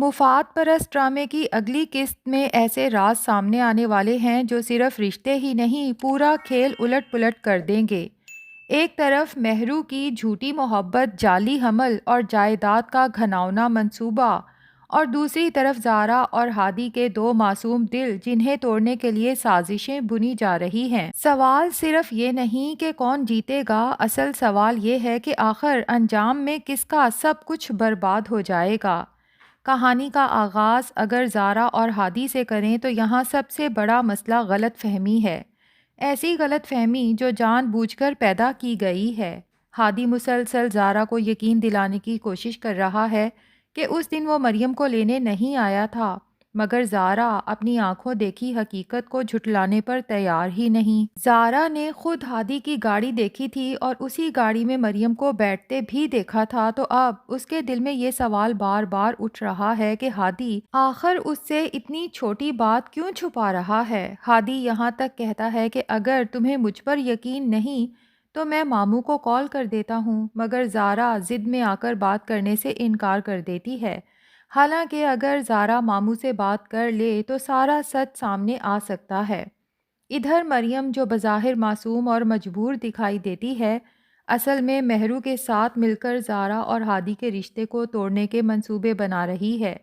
مفاد پرست ڈرامے کی اگلی قسط میں ایسے راز سامنے آنے والے ہیں جو صرف رشتے ہی نہیں پورا کھیل الٹ پلٹ کر دیں گے۔ ایک طرف مہرو کی جھوٹی محبت، جعلی حمل اور جائیداد کا گھناؤنا منصوبہ، اور دوسری طرف زارا اور ہادی کے دو معصوم دل جنہیں توڑنے کے لیے سازشیں بنی جا رہی ہیں۔ سوال صرف یہ نہیں کہ کون جیتے گا، اصل سوال یہ ہے کہ آخر انجام میں کس کا سب کچھ برباد ہو جائے گا۔ کہانی کا آغاز اگر زارا اور ہادی سے کریں تو یہاں سب سے بڑا مسئلہ غلط فہمی ہے، ایسی غلط فہمی جو جان بوجھ کر پیدا کی گئی ہے۔ ہادی مسلسل زارا کو یقین دلانے کی کوشش کر رہا ہے کہ اس دن وہ مریم کو لینے نہیں آیا تھا، مگر زارا اپنی آنکھوں دیکھی حقیقت کو جھٹلانے پر تیار ہی نہیں۔ زارا نے خود ہادی کی گاڑی دیکھی تھی اور اسی گاڑی میں مریم کو بیٹھتے بھی دیکھا تھا، تو اب اس کے دل میں یہ سوال بار بار اٹھ رہا ہے کہ ہادی آخر اس سے اتنی چھوٹی بات کیوں چھپا رہا ہے۔ ہادی یہاں تک کہتا ہے کہ اگر تمہیں مجھ پر یقین نہیں تو میں ماموں کو کال کر دیتا ہوں، مگر زارا ضد میں آ کر بات کرنے سے انکار کر دیتی ہے۔ حالانکہ اگر زارا ماموں سے بات کر لے تو سارا سچ سامنے آ سکتا ہے۔ ادھر مریم جو بظاہر معصوم اور مجبور دکھائی دیتی ہے، اصل میں مہرو کے ساتھ مل کر زارا اور ہادی کے رشتے کو توڑنے کے منصوبے بنا رہی ہے۔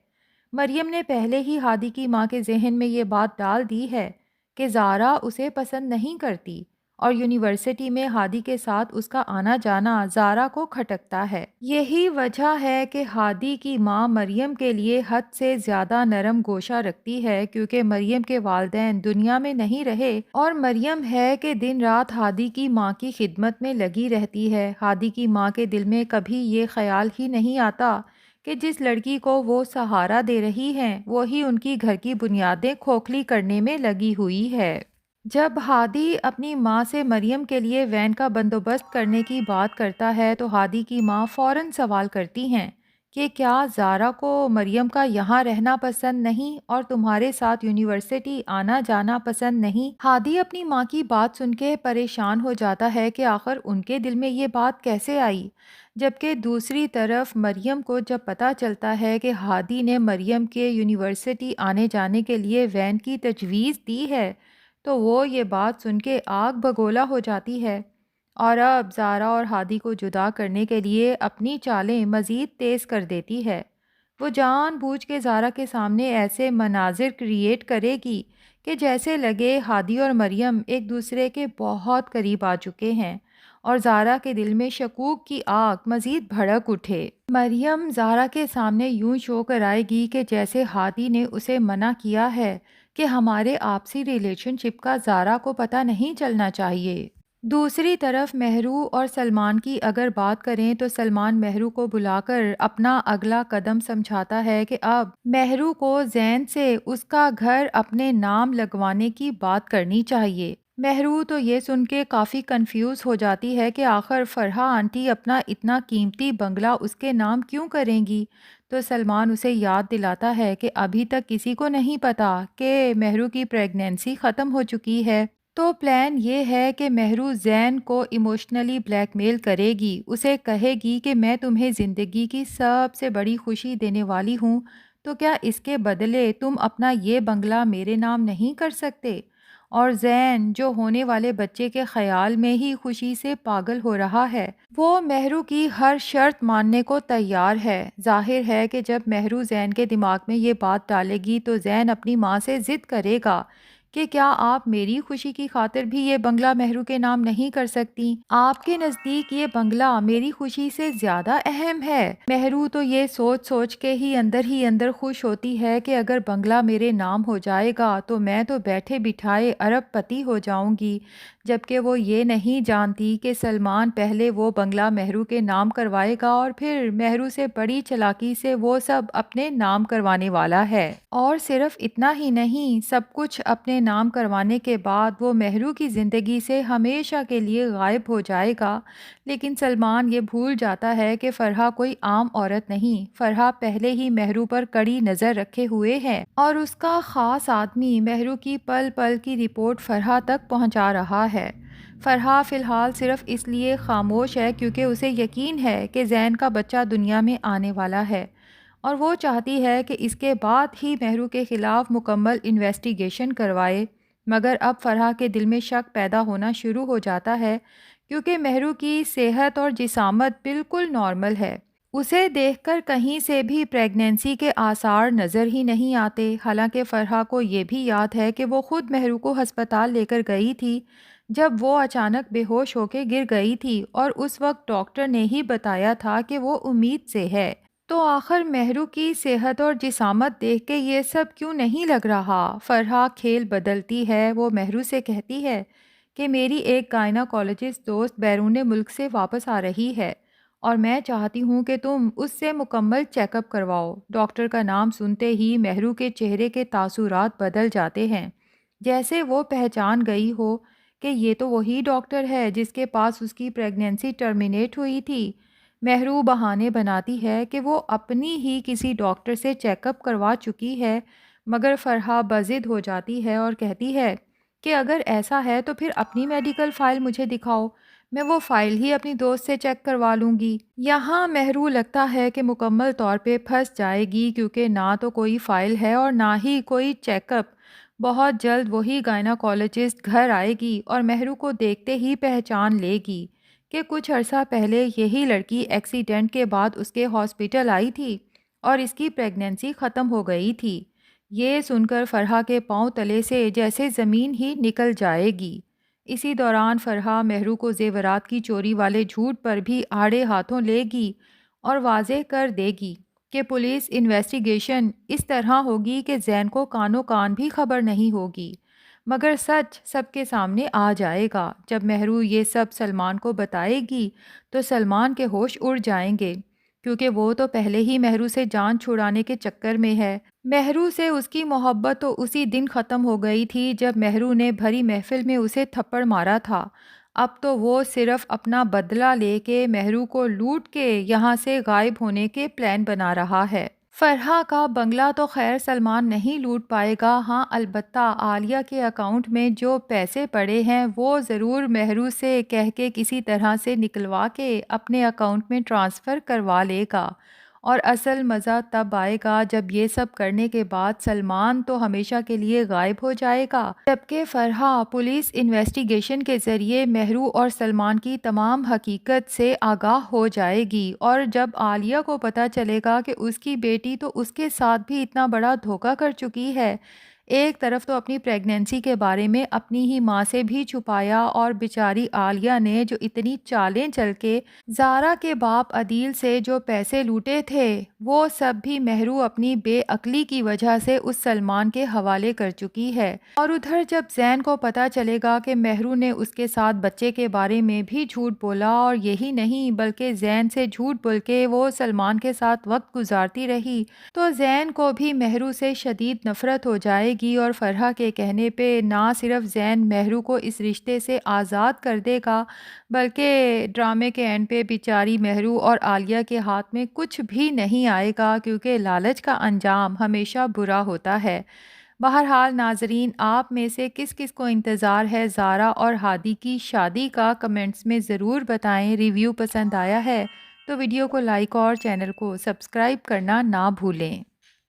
مریم نے پہلے ہی ہادی کی ماں کے ذہن میں یہ بات ڈال دی ہے کہ زارا اسے پسند نہیں کرتی، اور یونیورسٹی میں ہادی کے ساتھ اس کا آنا جانا زارا کو کھٹکتا ہے۔ یہی وجہ ہے کہ ہادی کی ماں مریم کے لیے حد سے زیادہ نرم گوشہ رکھتی ہے، کیونکہ مریم کے والدین دنیا میں نہیں رہے اور مریم ہے کہ دن رات ہادی کی ماں کی خدمت میں لگی رہتی ہے۔ ہادی کی ماں کے دل میں کبھی یہ خیال ہی نہیں آتا کہ جس لڑکی کو وہ سہارا دے رہی ہیں وہی ان کی گھر کی بنیادیں کھوکھلی کرنے میں لگی ہوئی ہے۔ جب ہادی اپنی ماں سے مریم کے لیے وین کا بندوبست کرنے کی بات کرتا ہے تو ہادی کی ماں فوراً سوال کرتی ہیں کہ کیا زارا کو مریم کا یہاں رہنا پسند نہیں اور تمہارے ساتھ یونیورسٹی آنا جانا پسند نہیں؟ ہادی اپنی ماں کی بات سن کے پریشان ہو جاتا ہے کہ آخر ان کے دل میں یہ بات کیسے آئی، جبکہ دوسری طرف مریم کو جب پتہ چلتا ہے کہ ہادی نے مریم کے یونیورسٹی آنے جانے کے لیے وین کی تجویز دی ہے تو وہ یہ بات سن کے آگ بگولا ہو جاتی ہے، اور اب زارا اور ہادی کو جدا کرنے کے لیے اپنی چالیں مزید تیز کر دیتی ہے۔ وہ جان بوجھ کے زارا کے سامنے ایسے مناظر کریٹ کرے گی کہ جیسے لگے ہادی اور مریم ایک دوسرے کے بہت قریب آ چکے ہیں، اور زارا کے دل میں شکوک کی آگ مزید بھڑک اٹھے۔ مریم زارا کے سامنے یوں شو کرائے گی کہ جیسے ہادی نے اسے منع کیا ہے کہ ہمارے آپسی ریلیشن شپ کا زارا کو پتہ نہیں چلنا چاہیے۔ دوسری طرف مہرو اور سلمان کی اگر بات کریں تو سلمان مہرو کو بلا کر اپنا اگلا قدم سمجھاتا ہے کہ اب مہرو کو زین سے اس کا گھر اپنے نام لگوانے کی بات کرنی چاہیے۔ مہرو تو یہ سن کے کافی کنفیوز ہو جاتی ہے کہ آخر فرحہ آنٹی اپنا اتنا قیمتی بنگلہ اس کے نام کیوں کریں گی، تو سلمان اسے یاد دلاتا ہے کہ ابھی تک کسی کو نہیں پتا کہ مہرو کی پریگنینسی ختم ہو چکی ہے، تو پلان یہ ہے کہ مہرو زین کو ایموشنلی بلیک میل کرے گی، اسے کہے گی کہ میں تمہیں زندگی کی سب سے بڑی خوشی دینے والی ہوں، تو کیا اس کے بدلے تم اپنا یہ بنگلہ میرے نام نہیں کر سکتے؟ اور زین جو ہونے والے بچے کے خیال میں ہی خوشی سے پاگل ہو رہا ہے، وہ مہرو کی ہر شرط ماننے کو تیار ہے۔ ظاہر ہے کہ جب مہرو زین کے دماغ میں یہ بات ڈالے گی تو زین اپنی ماں سے ضد کرے گا کہ کیا آپ میری خوشی کی خاطر بھی یہ بنگلہ مہرو کے نام نہیں کر سکتی؟ آپ کے نزدیک یہ بنگلہ میری خوشی سے زیادہ اہم ہے۔ مہرو تو یہ سوچ کے ہی اندر خوش ہوتی ہے کہ اگر بنگلہ میرے نام ہو جائے گا تو میں تو بیٹھے بٹھائے ارب پتی ہو جاؤں گی، جبکہ وہ یہ نہیں جانتی کہ سلمان پہلے وہ بنگلہ مہرو کے نام کروائے گا اور پھر مہرو سے بڑی چلاکی سے وہ سب اپنے نام کروانے والا ہے۔ اور صرف اتنا ہی نہیں، سب کچھ اپنے نام کروانے کے بعد وہ مہرو کی زندگی سے ہمیشہ کے لیے غائب ہو جائے گا۔ لیکن سلمان یہ بھول جاتا ہے کہ فرحہ کوئی عام عورت نہیں، فرحہ پہلے ہی مہرو پر کڑی نظر رکھے ہوئے ہے، اور اس کا خاص آدمی مہرو کی پل پل کی رپورٹ فرحہ تک پہنچا رہا ہے۔ فرحہ فی الحال صرف اس لیے خاموش ہے کیونکہ اسے یقین ہے کہ زین کا بچہ دنیا میں آنے والا ہے، اور وہ چاہتی ہے کہ اس کے بعد ہی مہرو کے خلاف مکمل انویسٹیگیشن کروائے، مگر اب فرحہ کے دل میں شک پیدا ہونا شروع ہو جاتا ہے کیونکہ مہرو کی صحت اور جسامت بالکل نارمل ہے۔ اسے دیکھ کر کہیں سے بھی پریگنینسی کے آثار نظر ہی نہیں آتے، حالانکہ فرحہ کو یہ بھی یاد ہے کہ وہ خود مہرو کو ہسپتال لے کر گئی تھی جب وہ اچانک بے ہوش ہو کے گر گئی تھی، اور اس وقت ڈاکٹر نے ہی بتایا تھا کہ وہ امید سے ہے۔ تو آخر مہرو کی صحت اور جسامت دیکھ کے یہ سب کیوں نہیں لگ رہا؟ فرحہ کھیل بدلتی ہے، وہ مہرو سے کہتی ہے کہ میری ایک گائناکالوجسٹ دوست بیرون ملک سے واپس آ رہی ہے اور میں چاہتی ہوں کہ تم اس سے مکمل چیک اپ کرواؤ۔ ڈاکٹر کا نام سنتے ہی مہرو کے چہرے کے تاثرات بدل جاتے ہیں، جیسے وہ پہچان گئی ہو کہ یہ تو وہی ڈاکٹر ہے جس کے پاس اس کی پریگنینسی ٹرمینیٹ ہوئی تھی۔ مہرو بہانے بناتی ہے کہ وہ اپنی ہی کسی ڈاکٹر سے چیک اپ کروا چکی ہے، مگر فرحہ بضد ہو جاتی ہے اور کہتی ہے کہ اگر ایسا ہے تو پھر اپنی میڈیکل فائل مجھے دکھاؤ، میں وہ فائل ہی اپنی دوست سے چیک کروا لوں گی۔ یہاں مہرو لگتا ہے کہ مکمل طور پہ پھنس جائے گی، کیونکہ نہ تو کوئی فائل ہے اور نہ ہی کوئی چیک اپ۔ بہت جلد وہی گائناکالوجسٹ گھر آئے گی اور مہرو کو دیکھتے ہی پہچان لے گی کہ کچھ عرصہ پہلے یہی لڑکی ایکسیڈنٹ کے بعد اس کے ہاسپٹل آئی تھی اور اس کی پریگنینسی ختم ہو گئی تھی۔ یہ سن کر فرحہ کے پاؤں تلے سے جیسے زمین ہی نکل جائے گی۔ اسی دوران فرحہ مہرو کو زیورات کی چوری والے جھوٹ پر بھی آڑے ہاتھوں لے گی اور واضح کر دے گی کہ پولیس انویسٹیگیشن اس طرح ہوگی کہ زین کو کانوں کان بھی خبر نہیں ہوگی، مگر سچ سب کے سامنے آ جائے گا۔ جب مہرو یہ سب سلمان کو بتائے گی تو سلمان کے ہوش اڑ جائیں گے، کیونکہ وہ تو پہلے ہی مہرو سے جان چھڑانے کے چکر میں ہے۔ مہرو سے اس کی محبت تو اسی دن ختم ہو گئی تھی جب مہرو نے بھری محفل میں اسے تھپڑ مارا تھا۔ اب تو وہ صرف اپنا بدلہ لے کے مہرو کو لوٹ کے یہاں سے غائب ہونے کے پلان بنا رہا ہے۔ فرحہ کا بنگلہ تو خیر سلمان نہیں لوٹ پائے گا، ہاں البتہ عالیہ کے اکاؤنٹ میں جو پیسے پڑے ہیں وہ ضرور مہرو سے کہہ کے کسی طرح سے نکلوا کے اپنے اکاؤنٹ میں ٹرانسفر کروا لے گا، اور اصل مزہ تب آئے گا جب یہ سب کرنے کے بعد سلمان تو ہمیشہ کے لیے غائب ہو جائے گا، جبکہ فرحہ پولیس انویسٹیگیشن کے ذریعے مہرو اور سلمان کی تمام حقیقت سے آگاہ ہو جائے گی۔ اور جب عالیہ کو پتہ چلے گا کہ اس کی بیٹی تو اس کے ساتھ بھی اتنا بڑا دھوکہ کر چکی ہے، ایک طرف تو اپنی پریگنینسی کے بارے میں اپنی ہی ماں سے بھی چھپایا، اور بیچاری عالیہ نے جو اتنی چالیں چل کے زارا کے باپ عدیل سے جو پیسے لوٹے تھے وہ سب بھی مہرو اپنی بے عقلی کی وجہ سے اس سلمان کے حوالے کر چکی ہے۔ اور ادھر جب زین کو پتہ چلے گا کہ مہرو نے اس کے ساتھ بچے کے بارے میں بھی جھوٹ بولا، اور یہی نہیں بلکہ زین سے جھوٹ بول کے وہ سلمان کے ساتھ وقت گزارتی رہی، تو زین کو بھی مہرو سے شدید نفرت ہو جائے گی، اور فرحہ کے کہنے پہ نہ صرف زین مہرو کو اس رشتے سے آزاد کر دے گا، بلکہ ڈرامے کے اینڈ پہ بیچاری مہرو اور عالیہ کے ہاتھ میں کچھ بھی نہیں آئے گا، کیونکہ لالچ کا انجام ہمیشہ برا ہوتا ہے۔ بہرحال ناظرین، آپ میں سے کس کس کو انتظار ہے زارا اور ہادی کی شادی کا، کمنٹس میں ضرور بتائیں۔ ریویو پسند آیا ہے تو ویڈیو کو لائک اور چینل کو سبسکرائب کرنا نہ بھولیں۔